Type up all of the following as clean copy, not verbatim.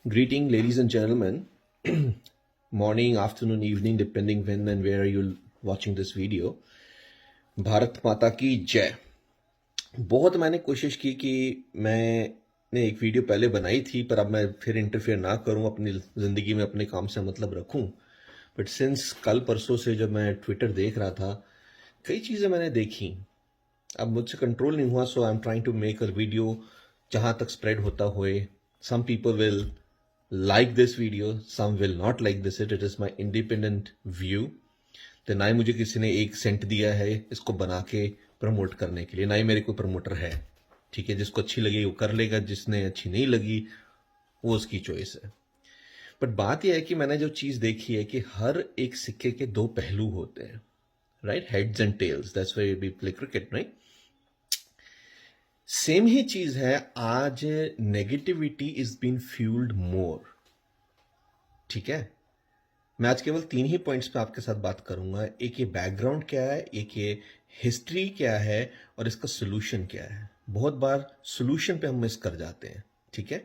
Greeting, ladies and gentlemen. Morning, afternoon, evening, depending when and where you're watching this video. Bharat माता की जय। बहुत मैंने कोशिश की कि मैंने एक वीडियो पहले बनाई थी, पर अब मैं फिर इंटरफेयर ना करूं, अपनी ज़िंदगी में अपने काम से मतलब रखूं। बट सिंस कल परसों से जब मैं ट्विटर देख रहा था, कई चीज़ें मैंने देखी। अब मुझसे कंट्रोल नहीं हुआ, so I am trying to make a video जहां तक स्प्रेड होता हुए। Some people will like this video, some will not like this. It is my independent view. तो ना ही मुझे किसी ने एक सेंट दिया है इसको बना के प्रमोट करने के लिए, ना ही मेरे कोई प्रमोटर है। ठीक है, जिसको अच्छी लगी वो कर लेगा, जिसने अच्छी नहीं लगी वो उसकी चॉइस है। बट बात यह है कि मैंने जो चीज देखी है कि हर एक सिक्के के दो पहलू होते हैं, right? Heads and tails, that's why we play cricket, right? Same ही चीज है आज। Negativity is been fuelled more. ठीक है, मैं आज केवल 3 ही पॉइंट्स पे आपके साथ बात करूंगा। एक ये बैकग्राउंड क्या है, एक ये हिस्ट्री क्या है, और इसका सोल्यूशन क्या है। बहुत बार सोल्यूशन पे हम मिस कर जाते हैं। ठीक है,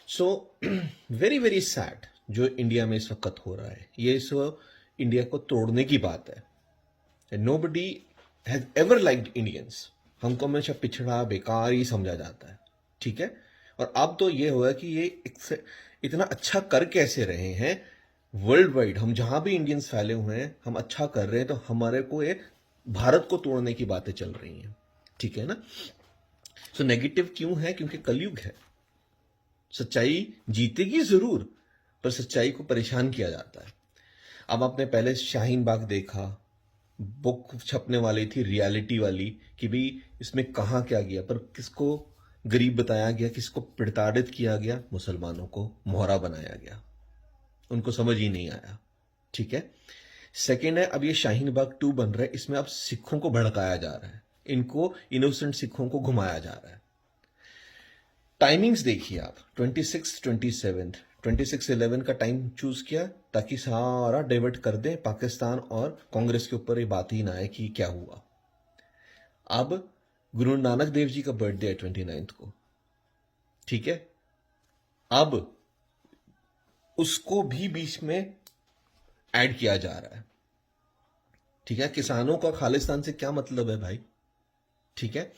सो वेरी वेरी सैड जो इंडिया में इस वक्त हो रहा है। ये इस इंडिया को तोड़ने की बात है। Nobody has ever liked Indians. हमको हमेशा पिछड़ा बेकार ही समझा जाता है। ठीक है, और अब तो ये हुआ कि ये इतना अच्छा कर कैसे रहे हैं वर्ल्ड वाइड। हम जहां भी इंडियंस फैले हुए हैं, हम अच्छा कर रहे हैं, तो हमारे को ये भारत को तोड़ने की बातें चल रही हैं। ठीक है ना? सो नेगेटिव क्यों है? क्योंकि कलयुग है। सच्चाई जीतेगी जरूर, पर सच्चाई को परेशान किया जाता है। अब आपने पहले शाहीन बाग देखा, बुक छपने वाली थी रियलिटी वाली कि भाई इसमें कहां क्या गया, पर किसको गरीब बताया गया, किसको प्रताड़ित किया गया? मुसलमानों को मोहरा बनाया गया। उनको समझ ही नहीं आया। ठीक है, सेकेंड है, अब ये शाहीन बाग 2 बन रहा है, इसमें अब सिखों को भड़काया जा रहा है, इनको इनोसेंट सिखों को घुमाया जा रहा है। टाइमिंग्स देखिए आप, 26 27 26/11 का टाइम चूज किया ताकि सारा डाइवर्ट कर दे पाकिस्तान और कांग्रेस के ऊपर, ये बात ही ना आए कि क्या हुआ। अब गुरु नानक देव जी का बर्थडे है 29 को। ठीक है, अब उसको भी बीच में ऐड किया जा रहा है। ठीक है, किसानों का खालिस्तान से क्या मतलब है भाई? ठीक है,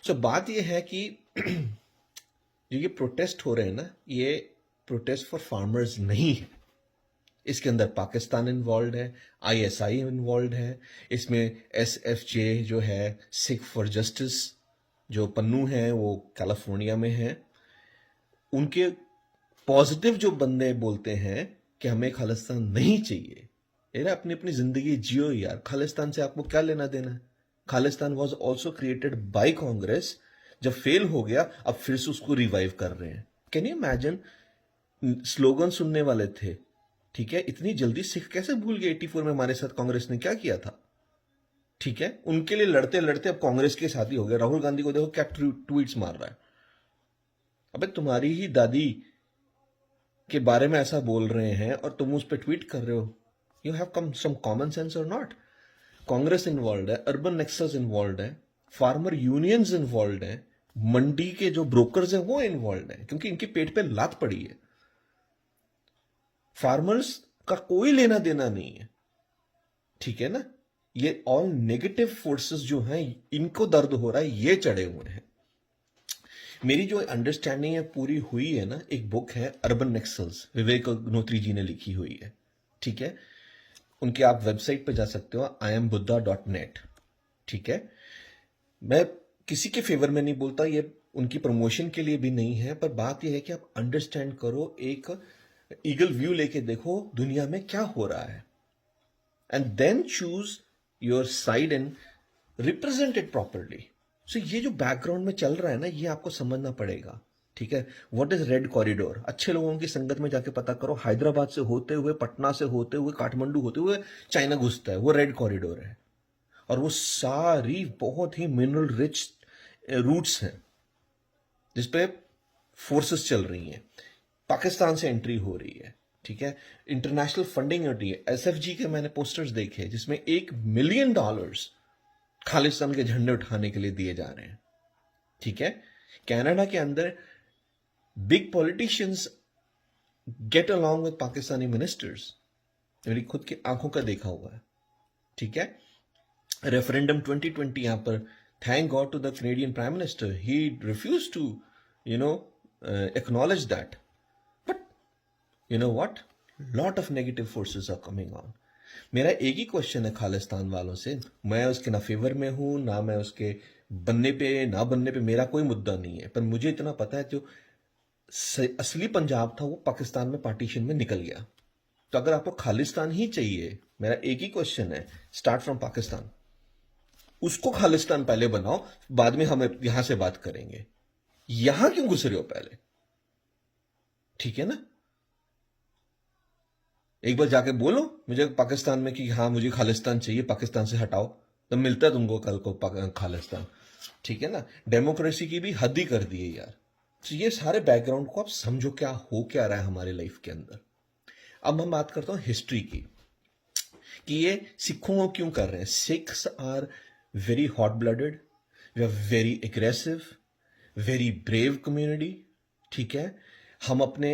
सो बात यह है कि जो ये प्रोटेस्ट हो रहे हैं ना, ये प्रोटेस्ट फॉर फार्मर्स नहीं है। इसके अंदर पाकिस्तान इन्वॉल्व है, आईएसआई इन्वॉल्व है, इसमें एसएफजे जो है, सिख फॉर जस्टिस, जो पन्नू है वो कैलिफोर्निया में है। उनके पॉजिटिव जो बंदे बोलते हैं कि हमें खालिस्तान नहीं चाहिए। यार अपनी अपनी जिंदगी जियो यार, खालिस्तान से आपको क्या लेना देना है? Khalistan was also created by Congress. जब फेल हो गया, अब फिर से उसको रिवाइव कर रहे हैं। Can you imagine? स्लोगन सुनने वाले थे। ठीक है, इतनी जल्दी सिख कैसे भूल गए 84 में हमारे साथ कांग्रेस ने क्या किया था? ठीक है, उनके लिए लड़ते लड़ते अब कांग्रेस के साथ ही हो गया। राहुल गांधी को देखो क्या ट्वीट्स मार रहा है। अबे तुम्हारी ही दादी के बारे में ऐसा बोल रहे हैं और तुम उस पर ट्वीट कर रहे हो। You have come some common sense और नॉट? कांग्रेस इन्वॉल्व है, अर्बन नेक्सस इन्वॉल्व है, फार्मर यूनियंस इन्वॉल्व है, मंडी के जो ब्रोकर्स हैं वो इन्वॉल्व है, क्योंकि इनके पेट पे लात पड़ी है। फार्मर्स का कोई लेना देना नहीं है। ठीक है ना? ये ऑल नेगेटिव फोर्सेस जो हैं, इनको दर्द हो रहा है, ये चढ़े हुए हैं। मेरी जो अंडरस्टैंडिंग है पूरी हुई है ना, एक बुक है अर्बन नेक्सल्स, विवेक अग्नोत्री जी ने लिखी हुई है। ठीक है, उनके आप वेबसाइट पे जा सकते हो, iambuddha.net। ठीक है, मैं किसी के फेवर में नहीं बोलता, ये उनकी प्रमोशन के लिए भी नहीं है, पर बात यह है कि आप अंडरस्टैंड करो, एक ईगल व्यू लेके देखो दुनिया में क्या हो रहा है, and then choose your side and represent it properly. So ये जो बैकग्राउंड में चल रहा है ना, ये आपको समझना पड़ेगा। ठीक है, व्हाट इज रेड कॉरिडोर? अच्छे लोगों की संगत में जाके पता करो, हैदराबाद से होते हुए, पटना से होते हुए, काठमांडू होते हुए चाइना घुसता है, वो रेड कॉरिडोर है। और वो सारी बहुत ही मिनरल रिच रूट्स हैं जिसपे फोर्सेस चल रही हैं। पाकिस्तान से एंट्री हो रही है। ठीक है, इंटरनेशनल फंडिंग हो रही है। एसएफजी के मैंने पोस्टर्स देखे जिसमें $1 मिलियन खालिस्तान के झंडे उठाने के लिए दिए जा रहे हैं। ठीक है, कनाडा के अंदर big politicians get along with Pakistani ministers, मेरी खुद की आंखों का देखा हुआ है, ठीक है। रेफरेंडम 2020 यहां पर, thank god to the Canadian prime minister, he refuse to you know acknowledge that, but you know what, lot of negative forces are coming on. मेरा एक ही क्वेश्चन है खालिस्तान वालों से, मैं उसके ना फेवर में हूं ना मैं उसके बनने पे ना बनने पे, मेरा कोई मुद्दा नहीं है, पर मुझे इतना पता है जो असली पंजाब था वो पाकिस्तान में पार्टीशन में निकल गया। तो अगर आपको खालिस्तान ही चाहिए, मेरा एक ही क्वेश्चन है, स्टार्ट फ्रॉम पाकिस्तान, उसको खालिस्तान पहले बनाओ, बाद में हम यहां से बात करेंगे। यहां क्यों घुस रहे हो पहले, ठीक है ना। एक बार जाके बोलो मुझे पाकिस्तान में कि हाँ मुझे खालिस्तान चाहिए, पाकिस्तान से हटाओ, तो मिलता है तुमको कल को खालिस्तान, ठीक है ना। डेमोक्रेसी की भी हद ही कर दी है यार। तो ये सारे बैकग्राउंड को आप समझो, क्या हो क्या रहा है हमारे लाइफ के अंदर। अब हम बात करता हूं हिस्ट्री की, कि ये सिखों को क्यों कर रहे हैं। Sikhs are very hot blooded, we are very aggressive, very brave community, ठीक है। हम अपने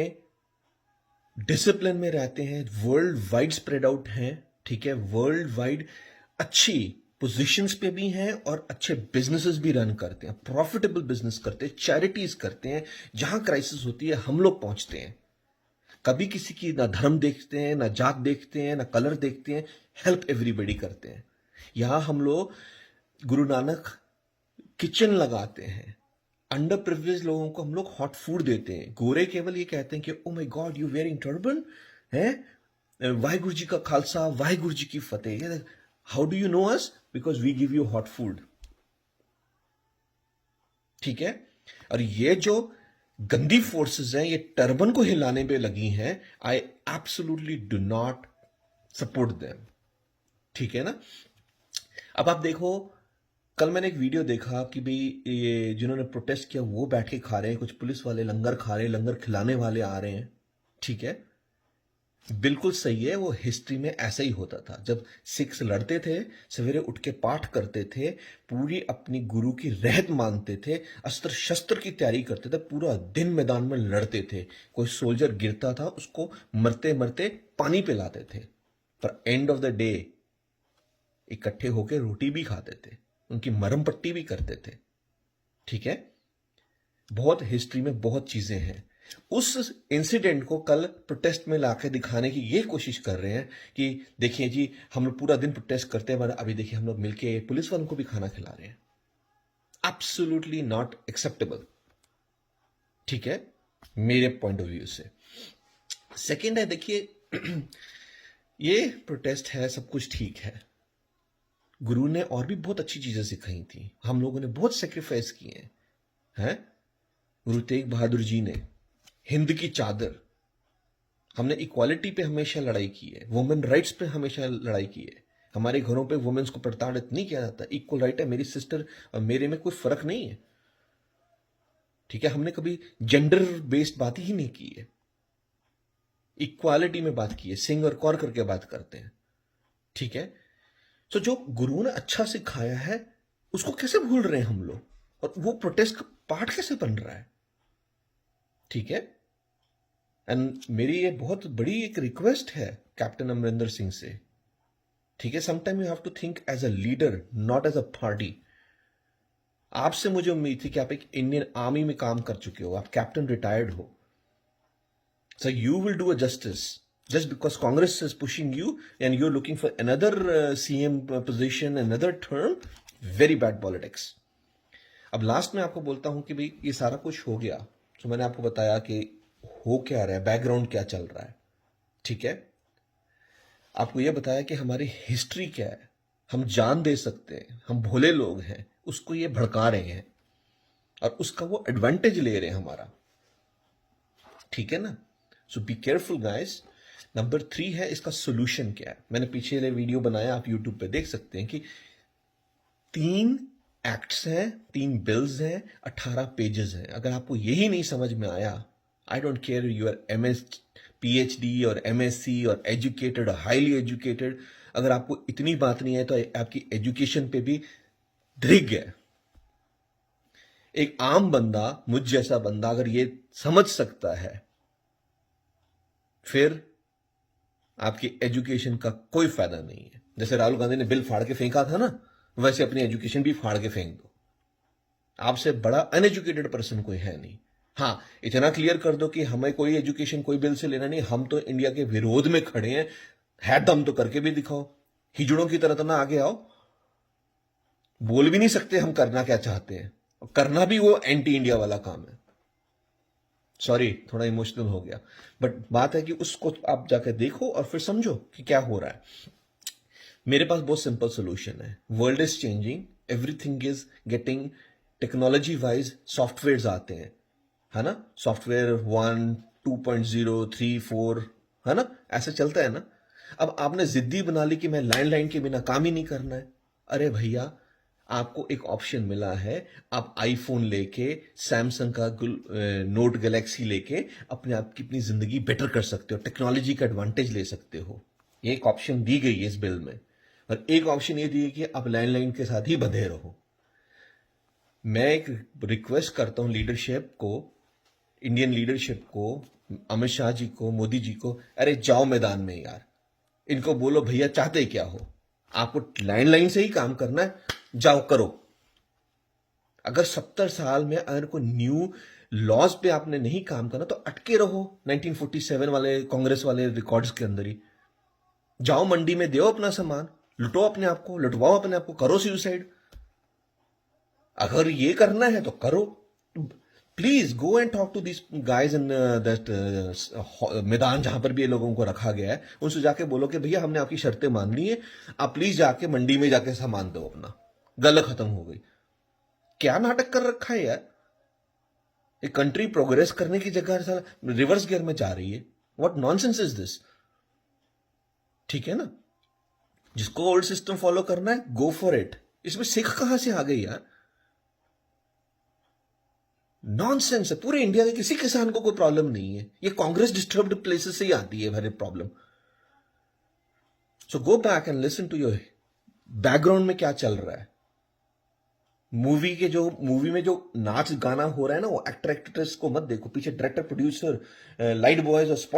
डिसिप्लिन में रहते हैं, वर्ल्ड वाइड स्प्रेड आउट हैं, ठीक है, वर्ल्ड वाइड अच्छी पोजीशंस पे भी हैं और अच्छे बिजनेसेस भी रन करते हैं, प्रॉफिटेबल बिजनेस करते हैं, चैरिटीज करते हैं, जहां क्राइसिस होती है हम लोग पहुंचते हैं। कभी किसी की ना धर्म देखते हैं, ना जात देखते हैं, ना कलर देखते हैं, हेल्प एवरीबडी करते हैं। यहां हम लोग गुरु नानक किचन लगाते हैं, अंडर प्रिविलेज लोगों को हम लोग हॉट फूड देते हैं। गोरे केवल ये कहते हैं कि oh my God you wearing turban है, वाहिगुरु जी का खालसा, वाहिगुरु जी की फतेह। How do you know us? Because we give you hot food, ठीक है। और ये जो गंदी फोर्सेस हैं ये टर्बन को हिलाने पे लगी हैं, I absolutely do not support them, ठीक है ना। अब आप देखो, कल मैंने एक वीडियो देखा कि भाई ये जिन्होंने प्रोटेस्ट किया वो बैठ के खा रहे हैं, कुछ पुलिस वाले लंगर खा रहे हैं, लंगर खिलाने वाले आ रहे हैं, ठीक है, बिल्कुल सही है। वो हिस्ट्री में ऐसा ही होता था, जब सिख्स लड़ते थे, सवेरे उठ के पाठ करते थे, पूरी अपनी गुरु की रहत मानते थे, अस्त्र शस्त्र की तैयारी करते थे, पूरा दिन मैदान में लड़ते थे। कोई सोल्जर गिरता था उसको मरते मरते पानी पिलाते थे, पर एंड ऑफ द डे इकट्ठे होकर रोटी भी खाते थे, उनकी मरहम पट्टी भी करते थे, ठीक है। बहुत हिस्ट्री में बहुत चीजें हैं। उस इंसिडेंट को कल प्रोटेस्ट में लाके दिखाने की ये कोशिश कर रहे हैं कि देखिए जी हम लोग पूरा दिन प्रोटेस्ट करते हैं, अभी देखिए हम लोग मिलके पुलिस वालों को भी खाना खिला रहे हैं। एब्सोल्युटली नॉट एक्सेप्टेबल, ठीक है, मेरे पॉइंट ऑफ व्यू से। सेकेंड है, देखिए ये प्रोटेस्ट है, सब कुछ ठीक है, गुरु ने और भी बहुत अच्छी चीजें सिखाई थी, हम लोगों ने बहुत सेक्रीफाइस किए हैं। गुरु तेग बहादुर जी ने हिंद की चादर, हमने इक्वालिटी पे हमेशा लड़ाई की है, वुमेन राइट्स पे हमेशा लड़ाई की है, हमारे घरों पे वुमेन्स को प्रताड़ित नहीं किया जाता, इक्वल राइट है, मेरी सिस्टर और मेरे में कोई फर्क नहीं है, ठीक है। हमने कभी जेंडर बेस्ड बात ही नहीं की है, इक्वालिटी में बात की है, सिंग और कौर करके बात करते हैं, ठीक है। तो जो गुरु ने अच्छा सिखाया है उसको कैसे भूल रहे हैं हम लोग, और वो प्रोटेस्ट का पार्ट कैसे बन रहा है, ठीक है। एंड मेरी ये बहुत बड़ी एक रिक्वेस्ट है कैप्टन अमरिंदर सिंह से, ठीक है। Sometime you have to think as a leader, not as a party. आपसे मुझे उम्मीद थी कि आप एक इंडियन आर्मी में काम कर चुके हो, आप कैप्टन रिटायर्ड हो, so you will do a justice. Just because Congress is pushing you and you're looking for another CM position, another term, very bad politics. अब लास्ट में आपको बोलता हूं कि भाई ये सारा कुछ हो गया, तो मैंने आपको बताया कि हो क्या रहा है, बैकग्राउंड क्या चल रहा है, ठीक है। आपको यह बताया कि हमारी हिस्ट्री क्या है, हम जान दे सकते हैं, हम भोले लोग हैं, उसको ये भड़का रहे हैं और उसका वो एडवांटेज ले रहे हैं हमारा, ठीक है ना। सो बी केयरफुल गाइस। नंबर 3 है, इसका सोल्यूशन क्या है। मैंने पीछे वीडियो बनाया, आप यूट्यूब पे देख सकते हैं कि 3 एक्ट्स हैं, 3 बिल्स हैं, 18 पेजेस हैं। अगर आपको यही नहीं समझ में आया, I don't care you are MS PhD और MSc और एजुकेटेड और हाईली एजुकेटेड, अगर आपको इतनी बात नहीं है तो आपकी एजुकेशन पे भी ड्रिग है। एक आम बंदा, मुझ जैसा बंदा अगर ये समझ सकता है फिर आपकी एजुकेशन का कोई फायदा नहीं है। जैसे राहुल गांधी ने बिल फाड़ के फेंका था ना, वैसे अपनी एजुकेशन भी फाड़ के फेंक दो। आपसे बड़ा अनएजुकेटेड पर्सन कोई है नहीं। हाँ, इतना क्लियर कर दो कि हमें कोई एजुकेशन कोई बिल से लेना नहीं, हम तो इंडिया के विरोध में खड़े हैं, है दम तो करके भी दिखाओ। हिजड़ों की तरह तो ना आगे आओ। बोल भी नहीं सकते हम करना क्या चाहते हैं, और करना भी वो एंटी इंडिया वाला काम है। सॉरी, थोड़ा इमोशनल हो गया, बट बात है कि उसको आप जाकर देखो और फिर समझो कि क्या हो रहा है। मेरे पास बहुत सिंपल सोल्यूशन है। World is changing, everything is getting, technology wise software आते हैं, है ना, सॉफ्टवेयर 1, 2.0, 3, 4, है ना, ऐसे चलता है ना। अब आपने जिद्दी बना ली कि मैं लैंडलाइन के बिना काम ही नहीं करना है। अरे भैया, आपको एक ऑप्शन मिला है, आप आईफोन लेके, सैमसंग का नोट गैलेक्सी लेके अपने आप की अपनी जिंदगी बेटर कर सकते हो, टेक्नोलॉजी का एडवांटेज ले सकते हो। ये एक ऑप्शन दी गई है इस बिल में, और एक ऑप्शन ये दी है कि आप लैंडलाइन के साथ ही बंधे रहो। मैं एक रिक्वेस्ट करता हूं लीडरशिप को, इंडियन लीडरशिप को, अमित शाह जी को, मोदी जी को, अरे जाओ मैदान में यार। इनको बोलो भैया चाहते क्या हो, आपको लैंडलाइन से ही काम करना है, जाओ करो। अगर 70 साल में अगर कोई न्यू लॉज पे आपने नहीं काम करना तो अटके रहो 1947 वाले कांग्रेस वाले रिकॉर्ड्स के अंदर ही। जाओ मंडी में, दो अपना सामान, लुटो अपने आप को, लुटवाओ अपने आप को, करो सुसाइड। अगर ये करना है तो करो। Please go and talk to this guys in that मैदान जहां पर भी ये लोगों को रखा गया है, उनसे जाके बोलो कि भैया हमने आपकी शर्तें मान ली है, आप प्लीज जाके मंडी में जाके सामान दो अपना, गल खत्म हो गई। क्या नाटक कर रखा है यार। ये कंट्री प्रोग्रेस करने की जगह रिवर्स गियर में जा रही है। What nonsense is this. ठीक है ना, जिसको ओल्ड सिस्टम फॉलो करना है गो फॉर इट। इसमें सिख कहां से आ गई यार। नॉनसेंस है। पूरे इंडिया के किसी किसान को कोई प्रॉब्लम नहीं है, ये कांग्रेस डिस्टर्ब्ड प्लेसेस से ही आती है हर problem. So go back and listen to your background में क्या चल रहा है। मूवी में जो नाच गाना हो रहा है ना, वो एक्टर एक्ट्रेस को मत देखो, पीछे डायरेक्टर, प्रोड्यूसर, लाइट बॉयज और स्पॉट